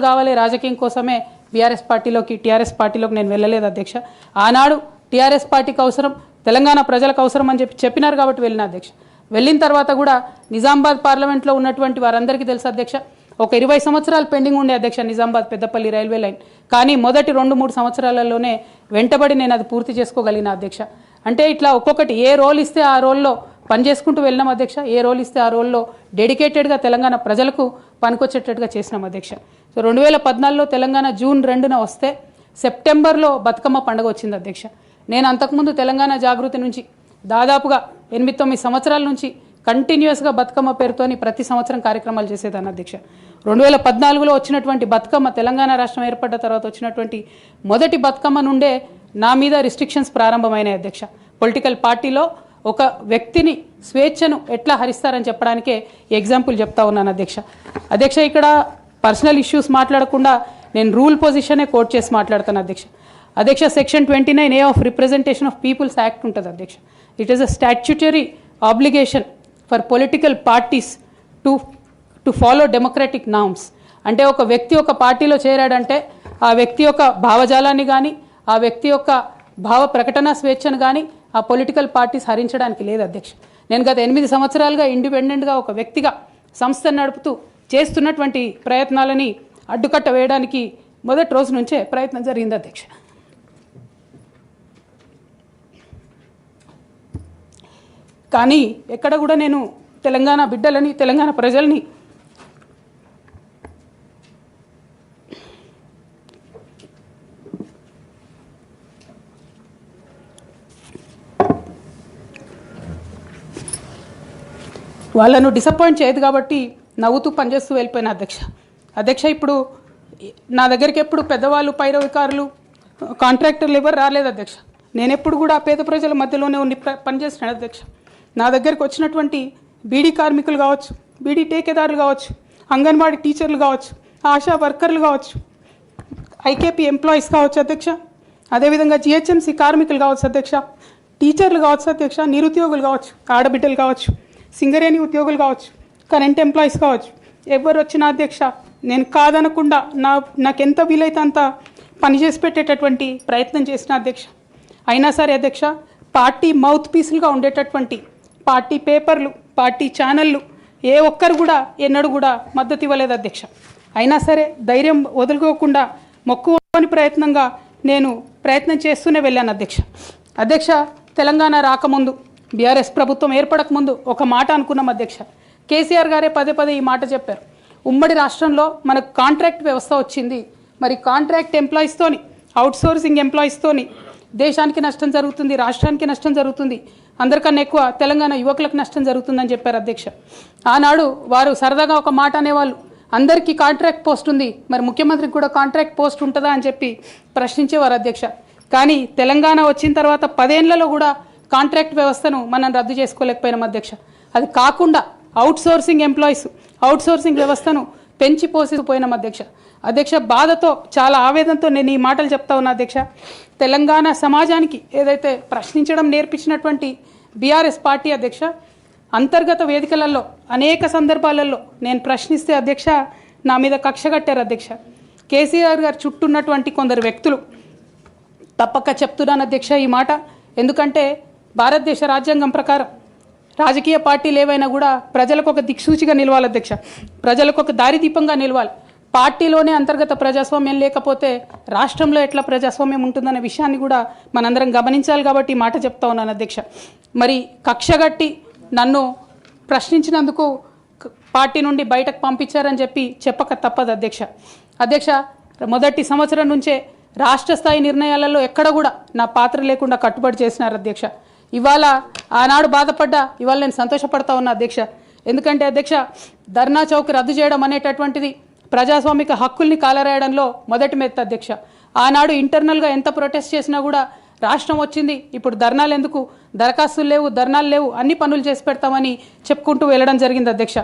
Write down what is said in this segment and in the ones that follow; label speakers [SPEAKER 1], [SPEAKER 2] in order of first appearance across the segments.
[SPEAKER 1] కావాలి రాజకీయం కోసమే బీఆర్ఎస్ పార్టీలోకి టీఆర్ఎస్ పార్టీలోకి నేను వెళ్ళలేదు అధ్యక్ష. ఆనాడు టీఆర్ఎస్ పార్టీకి అవసరం, తెలంగాణ ప్రజలకు అవసరం అని చెప్పినారు కాబట్టి వెళ్ళిన అధ్యక్ష. వెళ్ళిన తర్వాత కూడా నిజామాబాద్ పార్లమెంట్లో ఉన్నటువంటి వారందరికీ తెలుసు అధ్యక్ష, ఒక 20 సంవత్సరాలు పెండింగ్ ఉండే అధ్యక్ష నిజామాబాద్ పెద్దపల్లి రైల్వే లైన్. కానీ మొదటి 2-3 సంవత్సరాలలోనే వెంటబడి నేను అది పూర్తి చేసుకోగలిగిన అధ్యక్ష. అంటే ఇట్లా ఒక్కొక్కటి ఏ రోల్ ఇస్తే ఆ రోల్లో పనిచేసుకుంటూ వెళ్ళినాం అధ్యక్ష. ఏ రోల్ ఇస్తే ఆ రోల్లో డెడికేటెడ్గా తెలంగాణ ప్రజలకు పనికొచ్చేటట్టుగా చేసినాం అధ్యక్ష. సో 2014లో తెలంగాణ జూన్ 2న వస్తే సెప్టెంబర్లో బతుకమ్మ పండుగ వచ్చింది అధ్యక్ష. నేను అంతకుముందు తెలంగాణ జాగృతి నుంచి దాదాపుగా 8-9 సంవత్సరాల నుంచి కంటిన్యూస్గా బతుకమ్మ పేరుతోని ప్రతి సంవత్సరం కార్యక్రమాలు చేసేదాన్ని అధ్యక్ష. 2014లో వచ్చినటువంటి బతుకమ్మ, తెలంగాణ రాష్ట్రం ఏర్పడ్డ తర్వాత వచ్చినటువంటి మొదటి బతుకమ్మ నుండే నా మీద రిస్ట్రిక్షన్స్ ప్రారంభమైనాయి అధ్యక్ష. పొలిటికల్ పార్టీలో ఒక వ్యక్తిని స్వేచ్ఛను ఎట్లా హరిస్తారని చెప్పడానికే ఎగ్జాంపుల్ చెప్తా ఉన్నాను అధ్యక్ష. అధ్యక్ష, ఇక్కడ పర్సనల్ ఇష్యూస్ మాట్లాడకుండా నేను రూల్ పొజిషనే కోట్ చేసి మాట్లాడతాను అధ్యక్ష. అధ్యక్ష, section 29A of representation of people's act ఉంటుంది అధ్యక్ష. It is a statutory obligation for political parties to follow democratic norms. అంటే ఒక వ్యక్తి ఒక పార్టీలో చేరాడంటే ఆ వ్యక్తి యొక్క భావజాలాన్ని కానీ, ఆ వ్యక్తి యొక్క భావ ప్రకటన స్వేచ్ఛను కానీ ఆ పొలిటికల్ పార్టీస్ హరించడానికి లేదు అధ్యక్ష. నేను గత 8 సంవత్సరాలుగా ఇండిపెండెంట్గా ఒక వ్యక్తిగా సంస్థను నడుపుతూ చేస్తున్నటువంటి ప్రయత్నాలని అడ్డుకట్ట వేయడానికి మొదటి రోజు నుంచే ప్రయత్నం జరిగింది అధ్యక్ష. కానీ ఎక్కడ కూడా నేను తెలంగాణ బిడ్డలని, తెలంగాణ ప్రజల్ని వాళ్ళను డిసప్పాయింట్ చేయదు కాబట్టి నవ్వుతూ పనిచేస్తూ వెళ్ళిపోయిన అధ్యక్ష. ఇప్పుడు నా దగ్గరికి ఎప్పుడు పెద్దవాళ్ళు, పైరవికారులు, కాంట్రాక్టర్లు ఎవరు రాలేదు అధ్యక్ష. నేను ఎప్పుడు కూడా పేద ప్రజల మధ్యలోనే ఉండి పనిచేస్తున్నాను అధ్యక్ష. నా దగ్గరికి వచ్చినటువంటి బీడీ కార్మికులు కావచ్చు, బీడీ టేకేదారులు కావచ్చు, అంగన్వాడీ టీచర్లు కావచ్చు, ఆశా వర్కర్లు కావచ్చు, ఐకేపీ ఎంప్లాయీస్ కావచ్చు అధ్యక్ష, అదేవిధంగా జిహెచ్ఎంసీ కార్మికులు కావచ్చు అధ్యక్ష, టీచర్లు కావచ్చు అధ్యక్ష, నిరుద్యోగులు కావచ్చు, ఆడబిడ్డలు కావచ్చు, సింగరేణి ఉద్యోగులు కావచ్చు, కరెంట్ ఎంప్లాయీస్ కావచ్చు, ఎవరు వచ్చినా అధ్యక్ష నేను కాదనకుండా నాకెంత వీలైతే అంత పనిచేసి పెట్టేటటువంటి ప్రయత్నం చేసిన అధ్యక్ష. అయినా సరే అధ్యక్ష, పార్టీ మౌత్ పీసులుగా ఉండేటటువంటి పార్టీ పేపర్లు, పార్టీ ఛానళ్ళు ఏ ఒక్కరు కూడా ఎన్నడూ కూడా మద్దతు ఇవ్వలేదు అధ్యక్ష. అయినా సరే ధైర్యం వదులుకోకుండా మొక్కువని ప్రయత్నంగా నేను ప్రయత్నం చేస్తూనే వెళ్ళాను అధ్యక్ష. తెలంగాణ రాకముందు, బీఆర్ఎస్ ప్రభుత్వం ఏర్పడకముందు ఒక మాట అనుకున్నాం అధ్యక్ష. కేసీఆర్ గారే పదే ఈ మాట చెప్పారు. ఉమ్మడి రాష్ట్రంలో మనకు కాంట్రాక్ట్ వ్యవస్థ వచ్చింది, మరి కాంట్రాక్ట్ ఎంప్లాయీస్తోని, అవుట్సోర్సింగ్ ఎంప్లాయీస్తోని దేశానికి నష్టం జరుగుతుంది, రాష్ట్రానికి నష్టం జరుగుతుంది, అందరికన్నా ఎక్కువ తెలంగాణ యువకులకు నష్టం జరుగుతుందని చెప్పారు అధ్యక్ష. ఆనాడు వారు సరదాగా ఒక మాట అనేవాళ్ళు, అందరికీ కాంట్రాక్ట్ పోస్ట్ ఉంది, మరి ముఖ్యమంత్రికి కూడా కాంట్రాక్ట్ పోస్ట్ ఉంటుందా అని చెప్పి ప్రశ్నించేవారు అధ్యక్ష. కానీ తెలంగాణ వచ్చిన తర్వాత 10 ఏళ్లలో కూడా కాంట్రాక్ట్ వ్యవస్థను మనం రద్దు చేసుకోలేకపోయినాం అధ్యక్ష. అది కాకుండా అవుట్సోర్సింగ్ ఎంప్లాయీస్, అవుట్సోర్సింగ్ వ్యవస్థను పెంచి పోసిపోయినాం అధ్యక్ష. బాధతో, చాలా ఆవేదనతో నేను ఈ మాటలు చెప్తా ఉన్నా అధ్యక్ష. తెలంగాణ సమాజానికి ఏదైతే ప్రశ్నించడం నేర్పించినటువంటి బీఆర్ఎస్ పార్టీ అధ్యక్ష, అంతర్గత వేదికలలో అనేక సందర్భాలలో నేను ప్రశ్నిస్తే అధ్యక్ష నా మీద కక్ష కట్టారు అధ్యక్ష. కేసీఆర్ గారు చుట్టూన్నటువంటి కొందరు వ్యక్తులు, తప్పక చెప్తున్నాను అధ్యక్ష ఈ మాట, ఎందుకంటే భారతదేశ రాజ్యాంగం ప్రకారం రాజకీయ పార్టీలు ఏవైనా కూడా ప్రజలకు ఒక దిక్సూచిగా నిలవాలి అధ్యక్ష, ప్రజలకు ఒక దారిదీపంగా నిలవాలి. పార్టీలోనే అంతర్గత ప్రజాస్వామ్యం లేకపోతే రాష్ట్రంలో ఎట్లా ప్రజాస్వామ్యం ఉంటుందనే విషయాన్ని కూడా మనందరం గమనించాలి కాబట్టి ఈ మాట చెప్తా ఉన్నాను అధ్యక్ష. మరి కక్షగట్టి నన్ను ప్రశ్నించినందుకు పార్టీ నుండి బయటకు పంపించారని చెప్పక తప్పదు అధ్యక్ష. మొదటి సంవత్సరం నుంచే రాష్ట్ర స్థాయి నిర్ణయాలలో ఎక్కడ కూడా నా పాత్ర లేకుండా కట్టుబడి చేసినారు అధ్యక్ష. ఇవాళ ఆనాడు బాధపడ్డా ఇవాళ నేను సంతోషపడతా ఉన్నా అధ్యక్ష. ఎందుకంటే అధ్యక్ష, ధర్నా చౌక్ రద్దు చేయడం అనేటటువంటిది ప్రజాస్వామిక హక్కుల్ని కాలరాయడంలో మొదటి మెత్త అధ్యక్ష. ఆనాడు ఇంటర్నల్గా ఎంత ప్రొటెస్ట్ చేసినా కూడా రాష్ట్రం వచ్చింది, ఇప్పుడు ధర్నాలు ఎందుకు, దరఖాస్తులు లేవు, ధర్నాలు లేవు, అన్ని పనులు చేసి పెడతామని చెప్పుకుంటూ వెళ్ళడం జరిగింది అధ్యక్ష.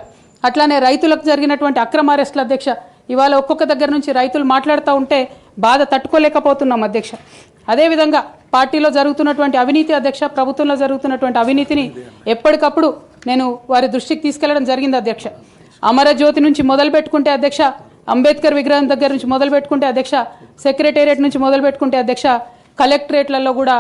[SPEAKER 1] అట్లానే రైతులకు జరిగినటువంటి అక్రమ అరెస్టులు అధ్యక్ష, ఇవాళ ఒక్కొక్క దగ్గర నుంచి రైతులు మాట్లాడుతూ ఉంటే బాధ తట్టుకోలేకపోతున్నాం అధ్యక్ష. అదేవిధంగా పార్టీలో జరుగుతున్నటువంటి అవినీతి అధ్యక్ష, ప్రభుత్వంలో జరుగుతున్నటువంటి అవినీతిని ఎప్పటికప్పుడు నేను వారి దృష్టికి తీసుకెళ్లడం జరిగింది అధ్యక్ష. అమరజ్యోతి నుంచి మొదలు పెట్టుకుంటే అధ్యక్ష అంబేద్కర్ విగ్రహం దగ్గర నుంచి మొదలు పెట్టుకుంటే అధ్యక్ష, సెక్రటేరియట్ నుంచి మొదలు పెట్టుకుంటే అధ్యక్ష, కలెక్టరేట్లలో కూడా